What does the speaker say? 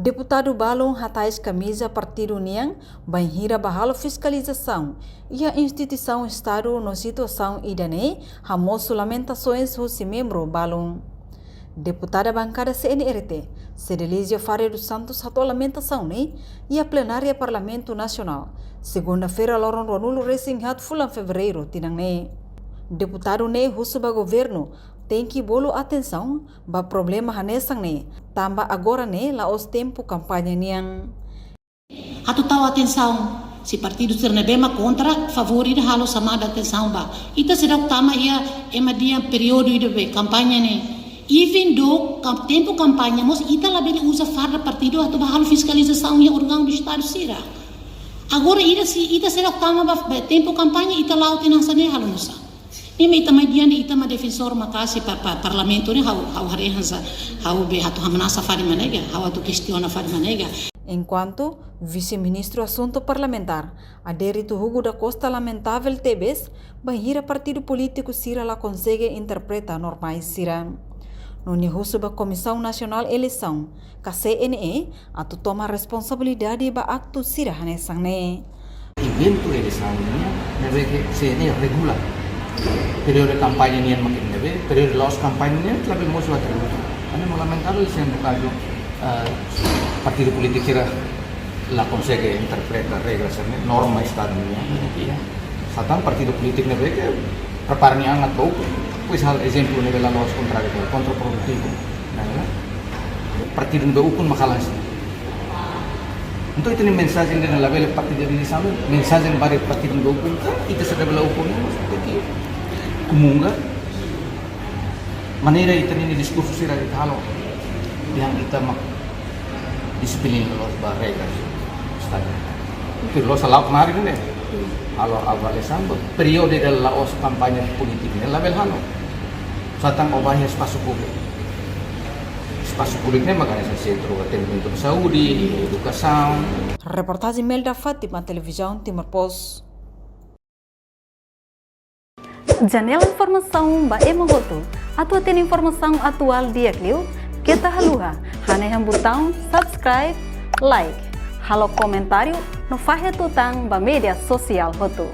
Deputado Balong hatais camisa Partido União banhira bahalo fiscalização e a instituição Estado na situação idane hamos lamentações husi membro Balong. Deputada bancada CNRT, Cedelísia Faria dos Santos hatou lamentação e a plenária Parlamento Nacional. Segunda-feira, Loron Ronulo Racing Hat fulan fevereiro tinang Deputado husuba governo tem que bolo atenção ba problema hanesang tamba agora la os tempo campanha niang. Hatu tahu atenção si partido Ternebema contra favorir halo sama da atenção ba. Ita sedang tama ia dia período de campanha even though tempo campanha mos ita labele usa farda partido hatu ba halo fiscalização ia órgão do estado sira. Agora ita sedang tama ba tempo campanha ita laut inasane halo nusa. Ini ita median ita ma defensor makasi parlamento ni hau harehansa hau be hatu hamanasa fadi manega hau tu questiona fadi manega. Enquanto vice-ministro assunto parlamentar Adérito Hugo da Costa lamentável tebes banhira partido político sira la consegue interpreta normais sira. No nihusu ba Comissão Nacional Eleição, KCNE, atu toma responsabilidade ba aktu sira hanesang Evento eleiçãonya neve CNE regula. Período kampanye nian makin neve, período los kampanye nian lebih mau suatu. Ane lamentável se no caso partido político sira la consegue interpretar regras norma estado nian. Satan partido político neve que preparni angat bau, pois hal exemplo neve la los kontraproduktivo. Nah, partido neve ukun makalas. Untuk itu ni mensagem na label partido de eleição, mensagem para partido do ukun, itu sudah bela ukun seperti kumunga. Maneira itu ni diskursus sira itu halo yang kita mak disiplin los regras. Itu los salah kemarin ni. Halo awal Desember, periode adalah os kampanye politik ni label halo. Satang obahnya espaço público. Espaço público makanya centro atendimento saúde, educação. Reportagem Melda Fátima, televisão Timor Post. Janela informação ba emogoto. Atu tem informação atual dia kliu. Kita haluha. Hane botão subscribe, like. Halo comentário no fahe tutang ba media sosial hotu.